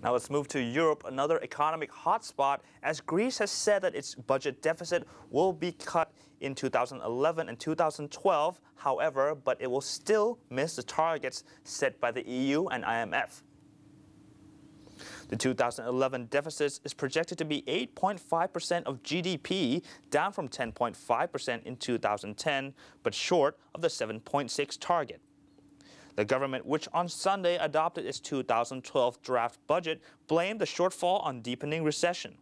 Now let's move to Europe, another economic hotspot, as Greece has said that its budget deficit will be cut in 2011 and 2012, however, but it will still miss the targets set by the EU and IMF. The 2011 deficit is projected to be 8.5% of GDP, down from 10.5% in 2010, but short of the 7.6 target. The government, which on Sunday adopted its 2012 draft budget, blamed the shortfall on deepening recession.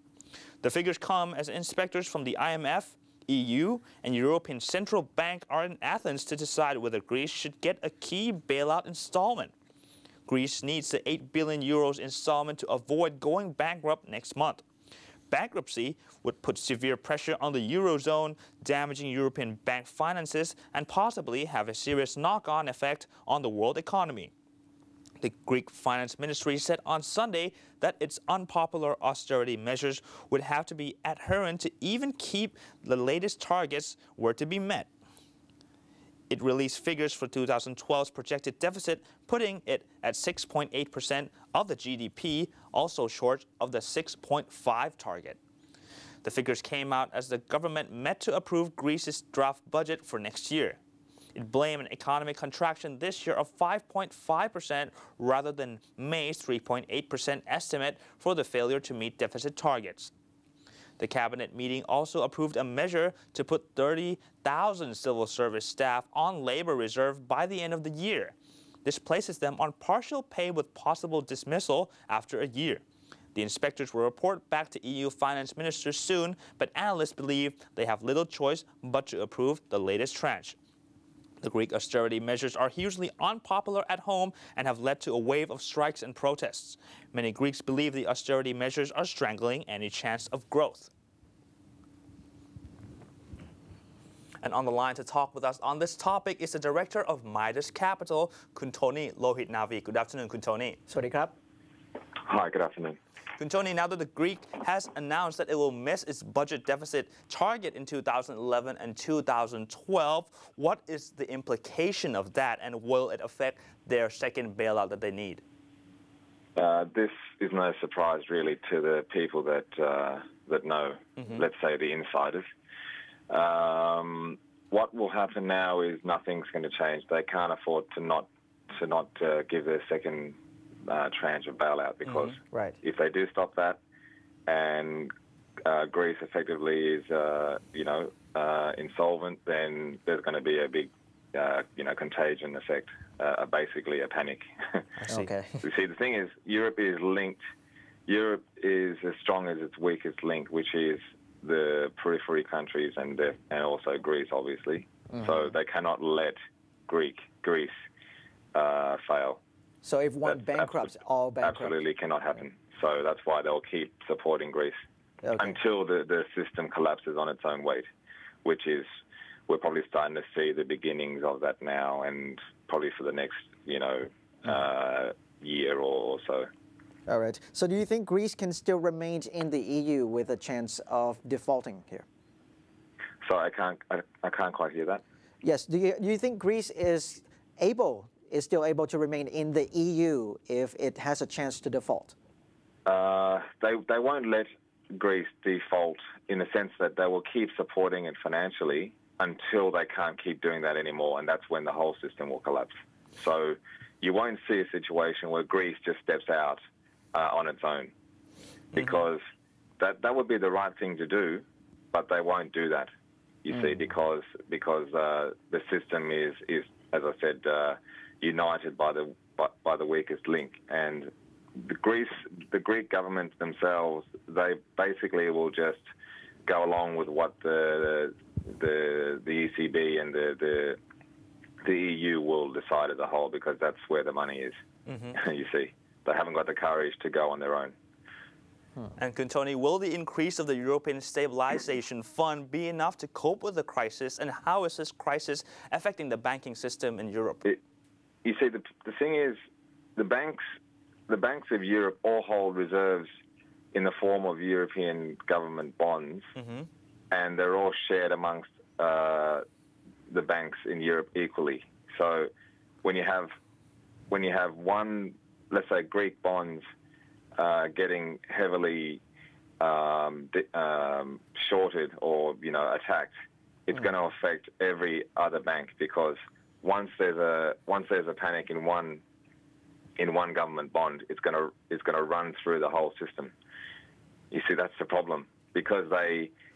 The figures come as inspectors from the IMF, EU, and European Central Bank are in Athens to decide whether Greece should get a key bailout installment. Greece needs the 8 billion euros installment to avoid going bankrupt next month. Bankruptcy would put severe pressure on the Eurozone, damaging European bank finances and possibly have a serious knock-on effect on the world economy. The Greek Finance Ministry said on Sunday that its unpopular austerity measures would have to be adherent to even keep the latest targets were to be met. It released figures for 2012's projected deficit, putting it at 6.8% of the GDP, also short of the 6.5 target. The figures came out as the government met to approve Greece's draft budget for next year. It blamed an economic contraction this year of 5.5% rather than May's 3.8% estimate for the failure to meet deficit targets. The cabinet meeting also approved a measure to put 30,000 civil service staff on labor reserve by the end of the year. This places them on partial pay with possible dismissal after a year. The inspectors will report back to EU finance ministers soon, but analysts believe they have little choice but to approve the latest tranche. The Greek austerity measures are hugely unpopular at home and have led to a wave of strikes and protests. Many Greeks believe the austerity measures are strangling any chance of growth. And on the line to talk with us on this topic is the director of Midas Capital, Kuntoni Lohit-Navi. Good afternoon, Kuntoni. สวัสดีครับ Hi, good afternoon. Kuntoni, now that the Greek has announced that it will miss its budget deficit target in 2011 and 2012, what is the implication of that, and will it affect their second bailout that they need? This is no surprise really to the people that know, let's say the insiders. What will happen now is nothing's going to change. They can't afford to not give their second tranche of bailout, because if they do stop that and Greece effectively is insolvent, then there's going to be a big contagion effect, basically a panic. Okay. You see, the thing is, Europe is linked. Europe is as strong as its weakest link, which is the periphery countries and also Greece, obviously. So they cannot let Greece fail. So if one bankrupts, all bankrupt. Absolutely cannot happen. So that's why they'll keep supporting Greece until the system collapses on its own weight, which is, we're probably starting to see the beginnings of that now, and probably for the next, year or so. All right. So do you think Greece can still remain in the EU with a chance of defaulting here? Sorry, I can't quite hear that. Yes. Do you think Greece is still able to remain in the EU if it has a chance to default? They won't let Greece default, in the sense that they will keep supporting it financially until they can't keep doing that anymore, and that's when the whole system will collapse. So you won't see a situation where Greece just steps out on its own, because that would be the right thing to do, but they won't do that. You see, because the system is, as I said, united by the weakest link, and the Greek government themselves, they basically will just go along with what the ECB and the EU will decide as a whole, because that's where the money is. You see, they haven't got the courage to go on their own. And Kuntoni, will the increase of the European Stabilization Fund be enough to cope with the crisis, and how is this crisis affecting the banking system in Europe? You see, the thing is, the banks of Europe all hold reserves in the form of European government bonds, and they're all shared amongst the banks in Europe equally. So when you have one, let's say, Greek bonds getting heavily shorted or attacked, it's going to affect every other bank, because once there's a panic in one government bond, it's going to run through the whole system. You see, that's the problem, because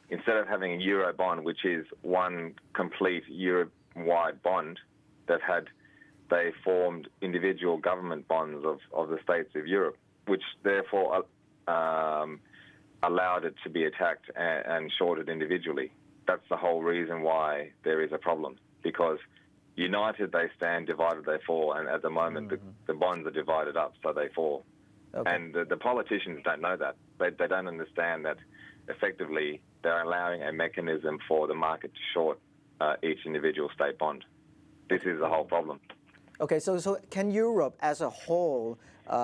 instead of having a euro bond, which is one complete Europe-wide bond, they formed individual government bonds of the states of Europe, which therefore allowed it to be attacked and shorted individually. That's the whole reason why there is a problem, because united they stand, divided they fall, and at the moment the bonds are divided up, so they fall. Okay. And the politicians don't know that. They don't understand that effectively they're allowing a mechanism for the market to short each individual state bond. This is the whole problem. Okay, so can Europe as a whole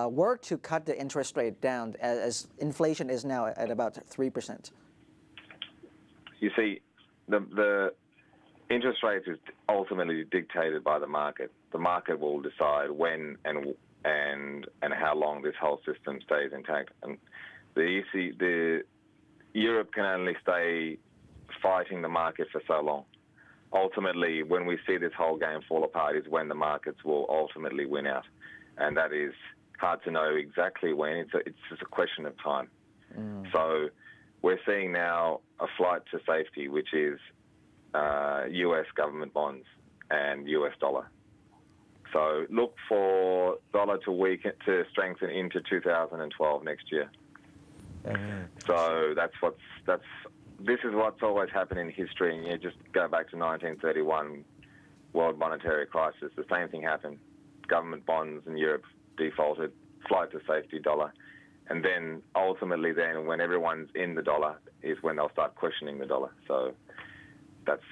work to cut the interest rate down, as inflation is now at about 3%? You see, the interest rate is ultimately dictated by the market. The market will decide when and how long this whole system stays intact. And Europe can only stay fighting the market for so long. Ultimately, when we see this whole game fall apart is when the markets will ultimately win out. And that is hard to know exactly when. It's just a question of time. So we're seeing now a flight to safety, which is US government bonds and US dollar. So look for dollar to strengthen into 2012 next year. So this is what's always happened in history. And you just go back to 1931, world monetary crisis. The same thing happened. Government bonds in Europe defaulted, flight to safety, dollar. And then ultimately when everyone's in the dollar is when they'll start questioning the dollar. So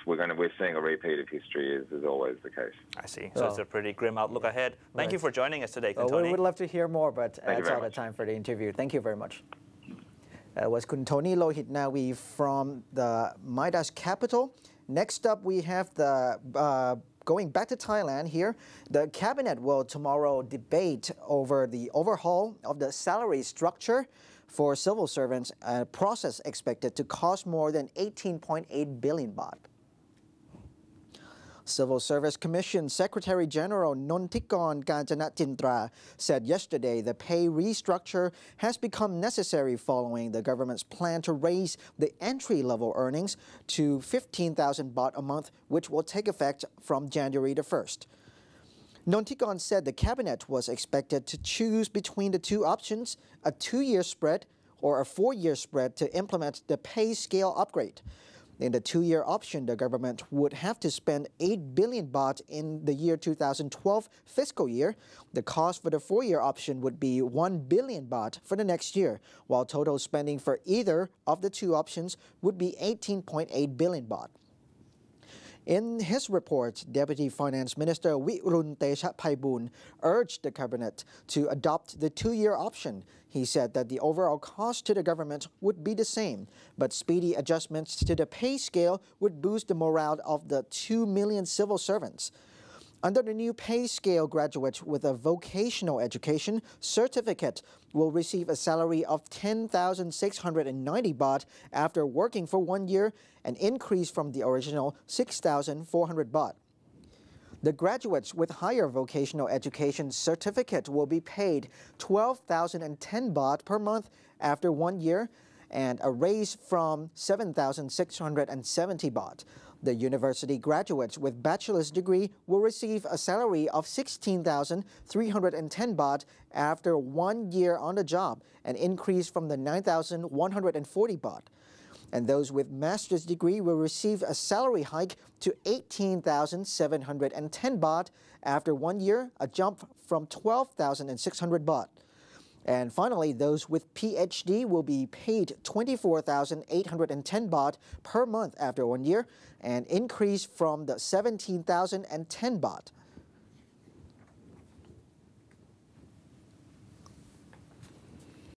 we're seeing a repeat of history, is always the case. I see. So it's a pretty grim outlook ahead. Thank you for joining us today, Tony. We would love to hear more, but that's all the time for the interview. Thank you very much. Was Kun Tony Lohit-Nawi from the Midas Capital. Next up, we have going back to Thailand here. The cabinet will tomorrow debate over the overhaul of the salary structure for civil servants, a process expected to cost more than 18.8 billion baht. Civil Service Commission Secretary General Nontikon Kanchanajindra said yesterday the pay restructure has become necessary following the government's plan to raise the entry-level earnings to 15,000 baht a month, which will take effect from January the 1st. Nontikon said the cabinet was expected to choose between the two options, a 2-year spread or a 4-year spread to implement the pay scale upgrade. In the 2-year option, the government would have to spend 8 billion baht in the year 2012 fiscal year. The cost for the 4-year option would be 1 billion baht for the next year, while total spending for either of the two options would be 18.8 billion baht. In his report, Deputy Finance Minister Wirun Techapaiboon urged the cabinet to adopt the 2-year option. He said that the overall cost to the government would be the same, but speedy adjustments to the pay scale would boost the morale of the 2 million civil servants. Under the new pay scale, graduates with a vocational education certificate will receive a salary of 10,690 baht after working for 1 year, an increase from the original 6,400 baht. The graduates with higher vocational education certificate will be paid 12,010 baht per month after 1 year, and a raise from 7,670 baht. The university graduates with bachelor's degree will receive a salary of 16,310 baht after 1 year on the job, an increase from the 9,140 baht. And those with master's degree will receive a salary hike to 18,710 baht after 1 year, a jump from 12,600 baht. And finally, those with PhD will be paid 24,810 baht per month after 1 year, an increase from the 17,010 baht.